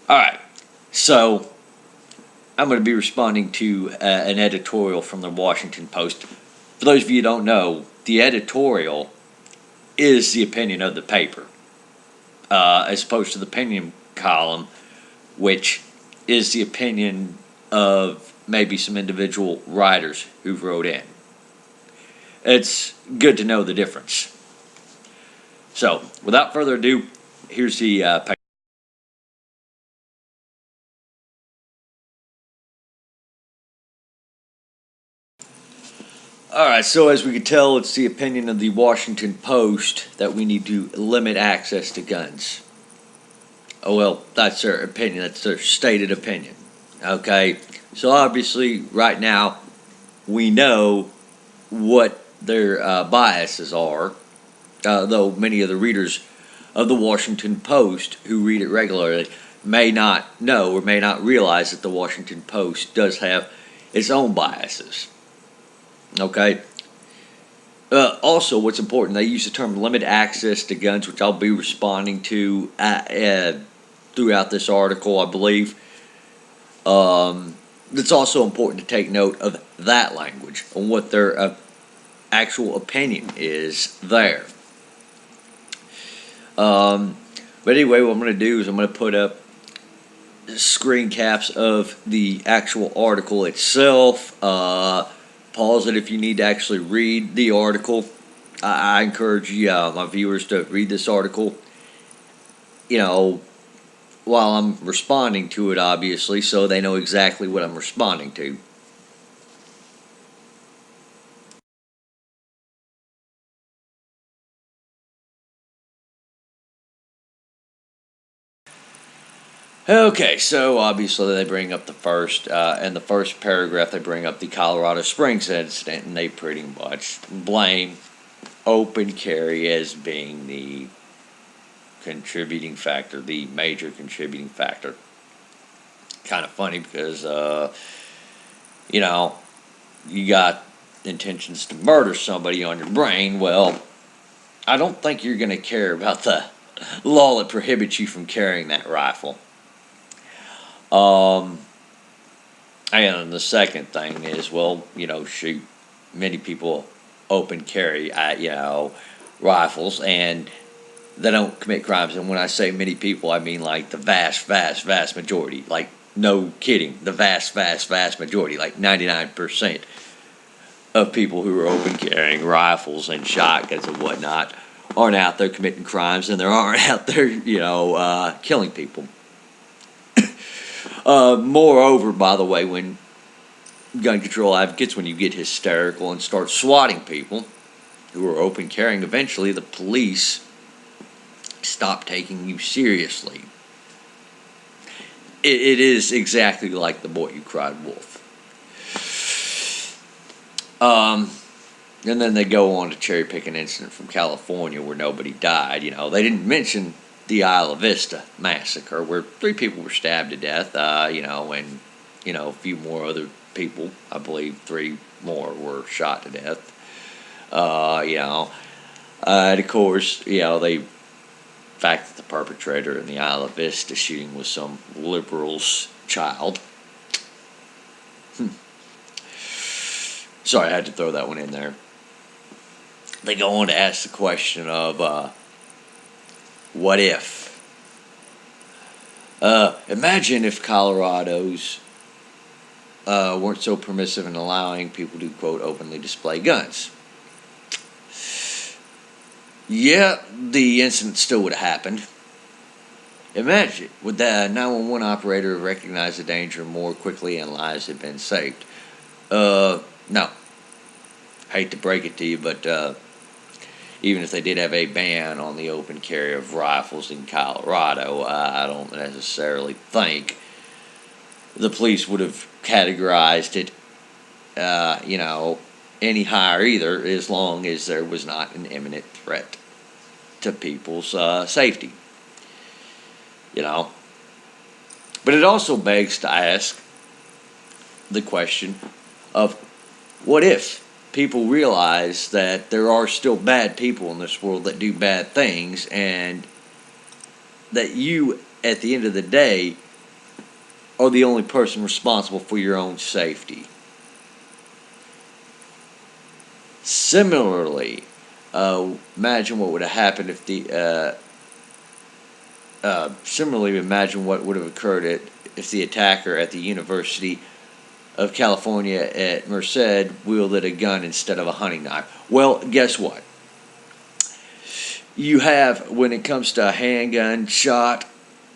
All right, so I'm going to be responding to an editorial from the Washington Post. For those of you who don't know, the editorial is the opinion of the paper, as opposed to the opinion column, which is the opinion of maybe some individual writers who wrote in. It's good to know the difference. So, without further ado, here's the paper. All right, so as we can tell, it's the opinion of the Washington Post that we need to limit access to guns. Oh, well, that's their opinion. That's their stated opinion. Okay, so obviously, right now, we know what their biases are, though many of the readers of the Washington Post who read it regularly may not know or may not realize that the Washington Post does have its own biases. Okay. Also, what's important, they use the term limited access to guns, which I'll be responding to throughout this article, I believe. It's also important to take note of that language and what their actual opinion is there. But anyway, what I'm going to do is I'm going to put up screen caps of the actual article itself. Pause it if you need to actually read the article. I encourage you, my viewers, to read this article, while I'm responding to it, obviously, so they know exactly what I'm responding to. Okay, so obviously they bring up in the first paragraph, they bring up the Colorado Springs incident, and they pretty much blame open carry as being the contributing factor, the major contributing factor. Kind of funny because, you got intentions to murder somebody on your brain. Well, I don't think you're going to care about the law that prohibits you from carrying that rifle. And the second thing is, shoot, many people open carry, rifles, and they don't commit crimes. And when I say many people, I mean like the vast, vast, vast majority. Like, no kidding, the vast, vast, vast majority, like 99% of people who are open carrying rifles and shotguns and whatnot aren't out there committing crimes, and they aren't out there, killing people. Moreover, by the way, when gun control advocates, when you get hysterical and start swatting people who are open carrying, eventually the police stop taking you seriously. It is exactly like The Boy Who Cried Wolf. And then they go on to cherry pick an incident from California where nobody died. They didn't mention the Isla Vista massacre where 3 people were stabbed to death, and, a few more other people, I believe 3 more were shot to death. And of course, the fact that the perpetrator in the Isla Vista shooting was some liberal's child. Sorry, I had to throw that one in there. They go on to ask the question of, what if? Imagine if Colorado's weren't so permissive in allowing people to, quote, openly display guns. Yeah, the incident still would have happened. Imagine, would the 911 operator have recognized the danger more quickly and lives have been saved? No. Hate to break it to you, but even if they did have a ban on the open carry of rifles in Colorado, I don't necessarily think the police would have categorized it, any higher either, as long as there was not an imminent threat to people's safety. But it also begs to ask the question of, what if people realize that there are still bad people in this world that do bad things, and that you, at the end of the day, are the only person responsible for your own safety. Similarly, imagine what would have happened if similarly, imagine what would have occurred if the attacker at the University of California at Merced wielded a gun instead of a hunting knife. Well, guess what? You have, when it comes to a handgun shot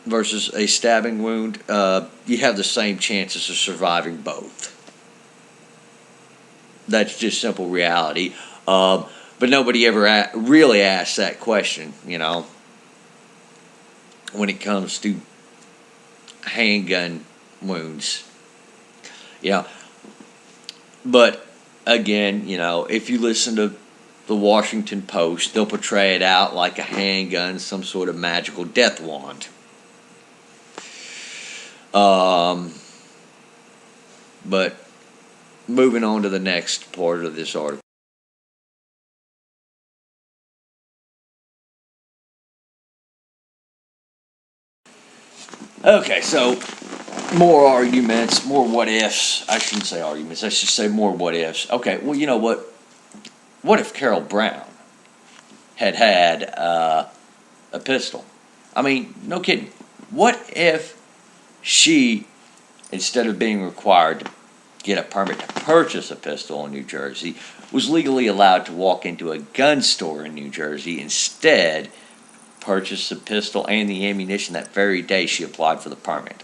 versus a stabbing wound, you have the same chances of surviving both. That's just simple reality. But nobody ever really asks that question, when it comes to handgun wounds. But again, if you listen to the Washington Post, they'll portray it out like a handgun, some sort of magical death wand. But moving on to the next part of this article. Okay, so more arguments, more what ifs. I shouldn't say arguments, I should say more what ifs. Okay, well, you know what? What if Carol Brown had a pistol? I mean, no kidding. What if she, instead of being required to get a permit to purchase a pistol in New Jersey, was legally allowed to walk into a gun store in New Jersey, instead purchase the pistol and the ammunition that very day she applied for the permit?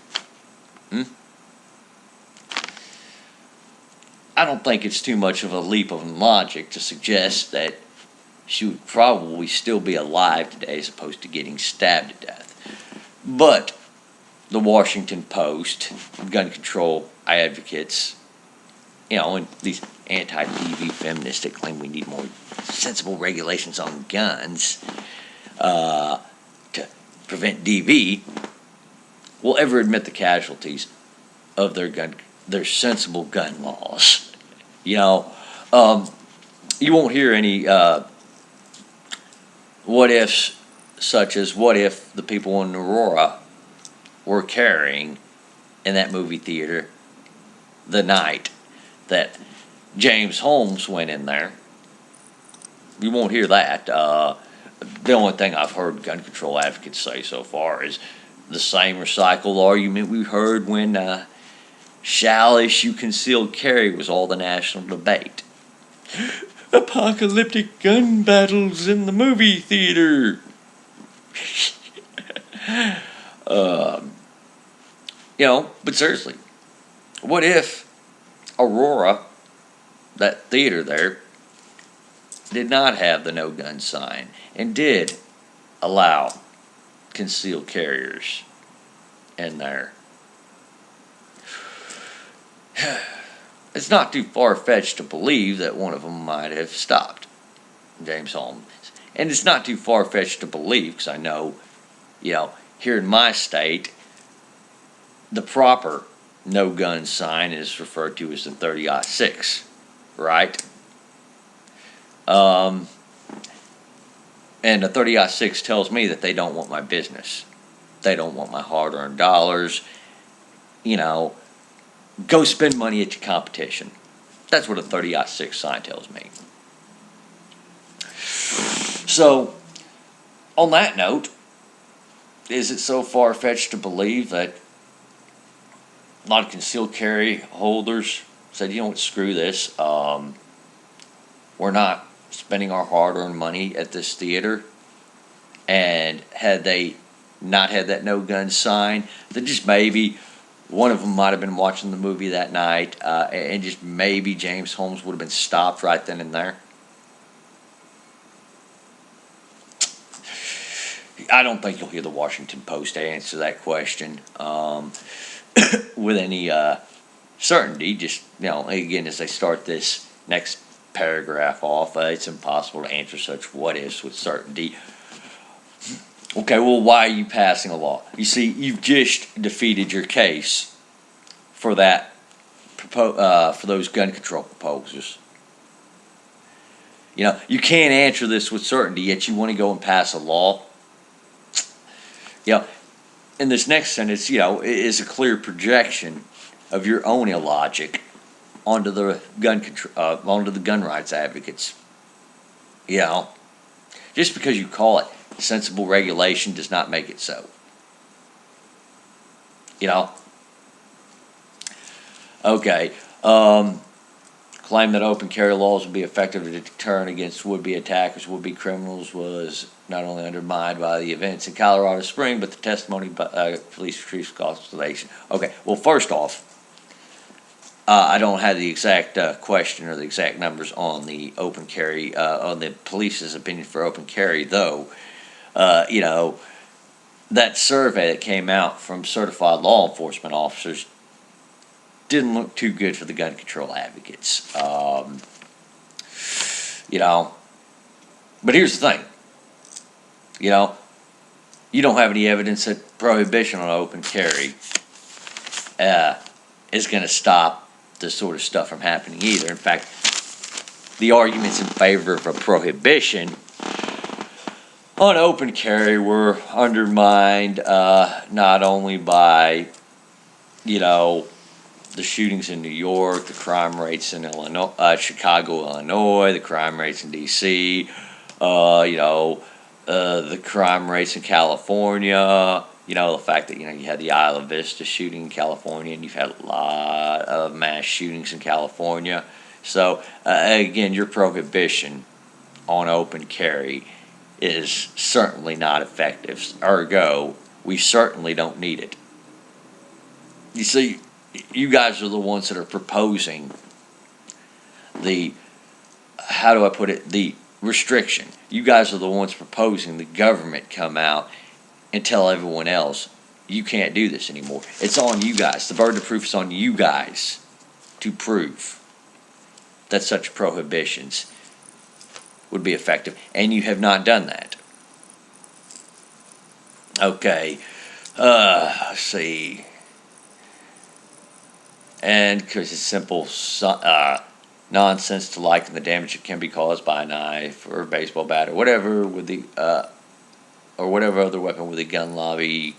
I don't think it's too much of a leap of logic to suggest that she would probably still be alive today as opposed to getting stabbed to death. But the Washington Post, gun control advocates, and these anti-DV feminists that claim we need more sensible regulations on guns to prevent DV, will ever admit the casualties of their sensible gun laws. You won't hear any what ifs, such as what if the people in Aurora were carrying in that movie theater the night that James Holmes went in there. You won't hear that. The only thing I've heard gun control advocates say so far is the same recycled argument we heard when shall issue concealed carry was all the national debate. Apocalyptic gun battles in the movie theater. But seriously, what if Aurora, that theater there, did not have the no gun sign and did allow concealed carriers in there? It's not too far-fetched to believe that one of them might have stopped James Holmes. And it's not too far-fetched to believe, because I know, here in my state, the proper no-gun sign is referred to as the 30-06, right? And the 30-06 tells me that they don't want my business. They don't want my hard-earned dollars. Go spend money at your competition. That's what a 30-06 sign tells me. So, on that note, is it so far-fetched to believe that a lot of concealed carry holders said, screw this. We're not spending our hard-earned money at this theater. And had they not had that no-gun sign, then just maybe one of them might have been watching the movie that night, and just maybe James Holmes would have been stopped right then and there. I don't think you'll hear the Washington Post answer that question with any certainty. Just, again, as they start this next paragraph off, it's impossible to answer such what-ifs with certainty. Okay, well, why are you passing a law? You see, you've just defeated your case for that, for those gun control proposals. You can't answer this with certainty, yet you want to go and pass a law. in this next sentence, is a clear projection of your own illogic onto the onto the gun rights advocates. Just because you call it sensible regulation does not make it so. Okay. Claim that open carry laws will be effective as a deterrent against would-be attackers, would-be criminals was not only undermined by the events in Colorado Springs, but the testimony by police chief constellation. Okay, well, first off, I don't have the exact question or the exact numbers on the open carry, on the police's opinion for open carry, though. That survey that came out from certified law enforcement officers didn't look too good for the gun control advocates. But here's the thing. You don't have any evidence that prohibition on open carry is going to stop this sort of stuff from happening either. In fact, the arguments in favor of a prohibition on open carry were undermined not only by, the shootings in New York, the crime rates in Chicago, Illinois, the crime rates in D.C., the crime rates in California, the fact that, you had the Isla Vista shooting in California, and you've had a lot of mass shootings in California. So, again, your prohibition on open carry is certainly not effective. Ergo, we certainly don't need it. You see, you guys are the ones that are proposing the restriction. You guys are the ones proposing the government come out and tell everyone else, you can't do this anymore. It's on you guys. The burden of proof is on you guys to prove that such prohibitions would be effective, and you have not done that. Okay, let's see. And because it's simple nonsense to liken the damage that can be caused by a knife or a baseball bat or whatever or whatever other weapon with a gun lobby.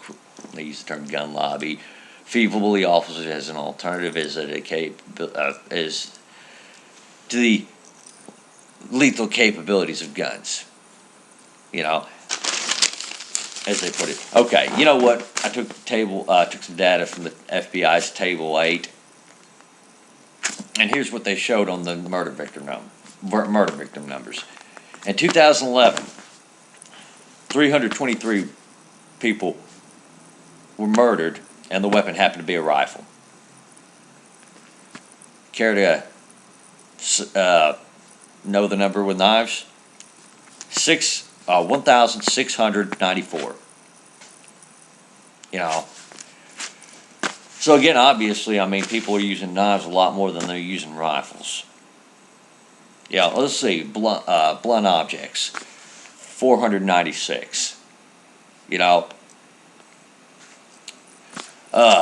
They use the term gun lobby. Feasibly offers as an alternative is to the lethal capabilities of guns. As they put it. Okay, you know what? I took some data from the FBI's Table 8. And here's what they showed on the murder victim numbers. In 2011, 323 people were murdered, and the weapon happened to be a rifle. Care to know the number with knives? 1,694. So again, obviously, people are using knives a lot more than they're using rifles. Let's see, blunt objects, 496.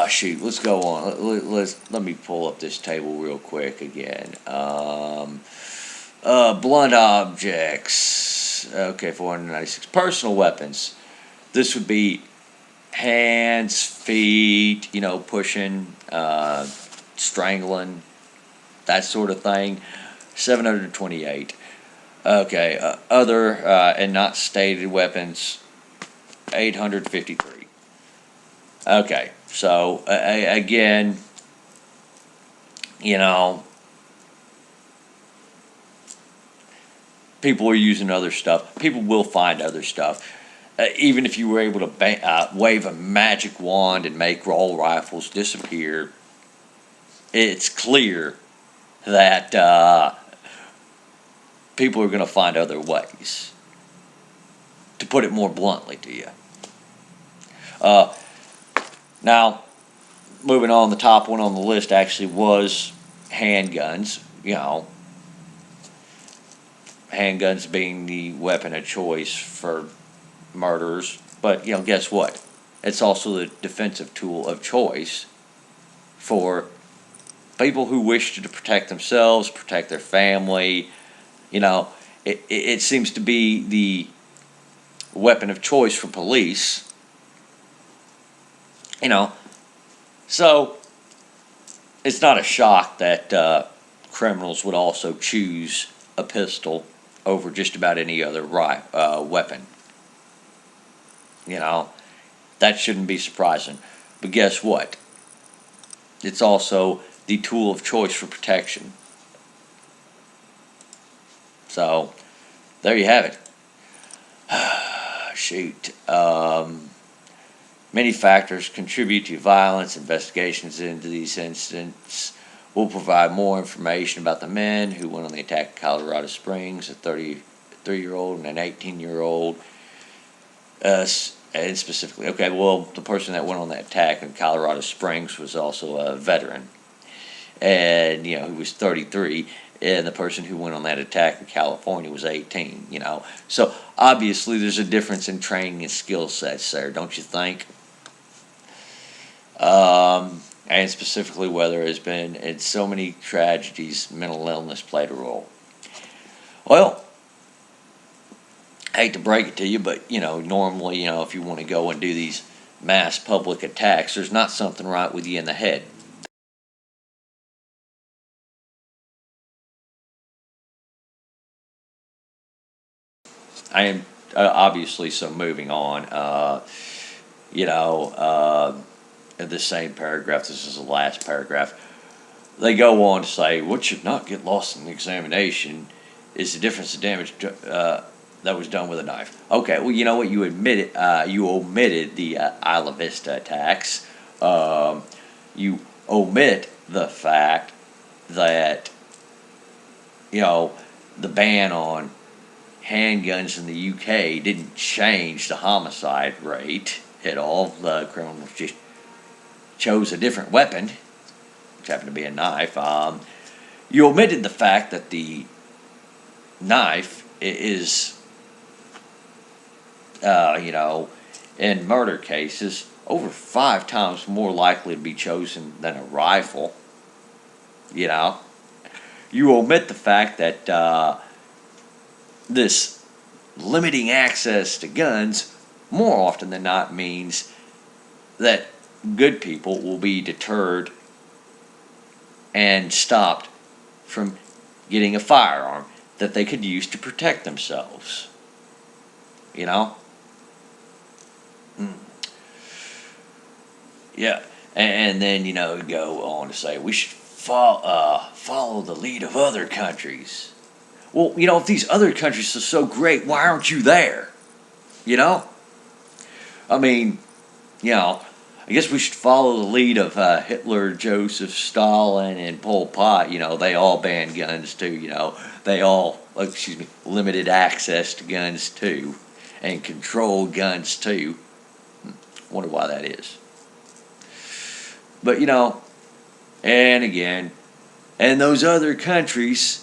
Shoot, let's go on. Let me pull up this table real quick again. Blunt objects. Okay, 496. Personal weapons. This would be hands, feet, pushing, strangling, that sort of thing. 728. Okay, other and not stated weapons, 853. Okay, so again, people are using other stuff. People will find other stuff. Even if you were able to wave a magic wand and make all rifles disappear, it's clear that people are going to find other ways. To put it more bluntly to you. Now, moving on, the top one on the list actually was handguns. Handguns being the weapon of choice for murderers, but guess what? It's also the defensive tool of choice for people who wish to protect themselves, protect their family. It seems to be the weapon of choice for police You know, so it's not a shock that criminals would also choose a pistol over just about any other weapon. You know, that shouldn't be surprising. But guess what? It's also the tool of choice for protection. So, there you have it. Shoot. Many factors contribute to violence. Investigations into these incidents will provide more information about the men who went on the attack in Colorado Springs, a 33-year-old and an 18-year-old. And specifically, okay, well, the person that went on that attack in Colorado Springs was also a veteran. And, he was 33. And the person who went on that attack in California was 18, So, obviously, there's a difference in training and skill sets there, don't you think? And specifically where there has been, in so many tragedies, mental illness played a role. Well, I hate to break it to you, but, normally, if you want to go and do these mass public attacks, there's not something right with you in the head. I am obviously, so moving on, in the same paragraph, this is the last paragraph, they go on to say, what should not get lost in the examination is the difference of damage that was done with a knife. Okay, well, you know what? You omitted the Isla Vista attacks. You omit the fact that, the ban on handguns in the UK didn't change the homicide rate at all. The criminals just chose a different weapon, which happened to be a knife. You omitted the fact that the knife is, in murder cases, over 5 times more likely to be chosen than a rifle. You omit the fact that this limiting access to guns more often than not means that good people will be deterred and stopped from getting a firearm that they could use to protect themselves. Yeah. And then, go on to say we should follow the lead of other countries. Well, if these other countries are so great, why aren't you there? I mean, I guess we should follow the lead of Hitler, Joseph Stalin, and Pol Pot. They all banned guns too. They all, limited access to guns too, and controlled guns too. Wonder why that is. But and again, and those other countries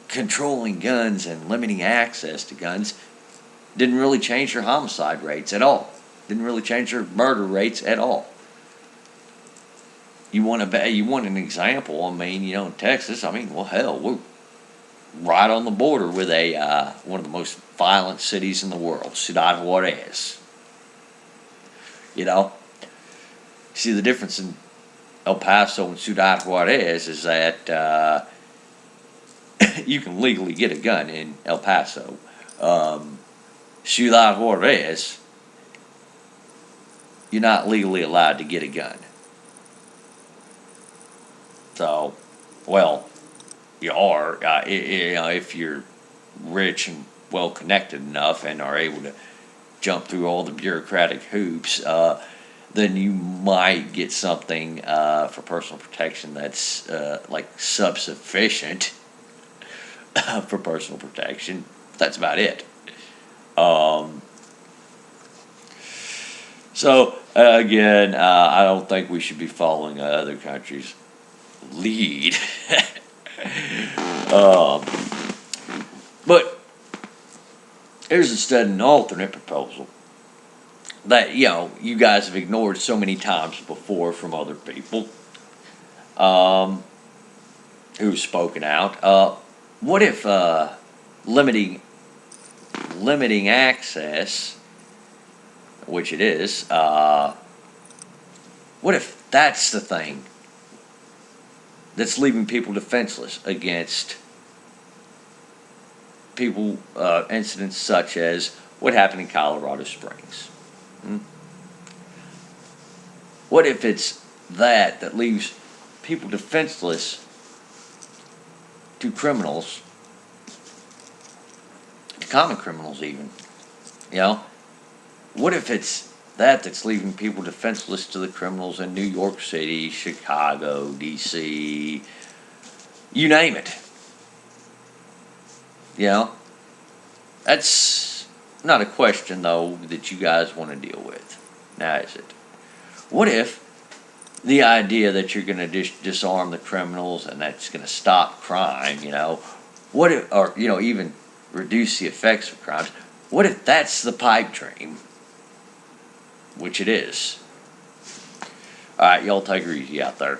controlling guns and limiting access to guns didn't really change their homicide rates at all. Didn't really change their murder rates at all. You want an example? I mean, in Texas, well, hell, we're right on the border with one of the most violent cities in the world, Ciudad Juarez. See, the difference in El Paso and Ciudad Juarez is that you can legally get a gun in El Paso. Ciudad Juarez, you're not legally allowed to get a gun. So, well, you are if you're rich and well connected enough and are able to jump through all the bureaucratic hoops. Then you might get something for personal protection that's sub-sufficient for personal protection. That's about it. So again, I don't think we should be following other countries' lead. But here's instead an alternate proposal that you guys have ignored so many times before from other people who've spoken out. What if limiting access which it is, what if that's the thing that's leaving people defenseless against incidents such as what happened in Colorado Springs? What if it's that leaves people defenseless to criminals, to common criminals even? You know, what if it's that's leaving people defenseless to the criminals in New York City, Chicago, D.C., you name it? You know, that's not a question, though, that you guys want to deal with. Now, is it? What if the idea that you're going to disarm the criminals and that's going to stop crime, what if, or, even reduce the effects of crimes, what if that's the pipe dream? Which it is. All right, y'all take her easy out there.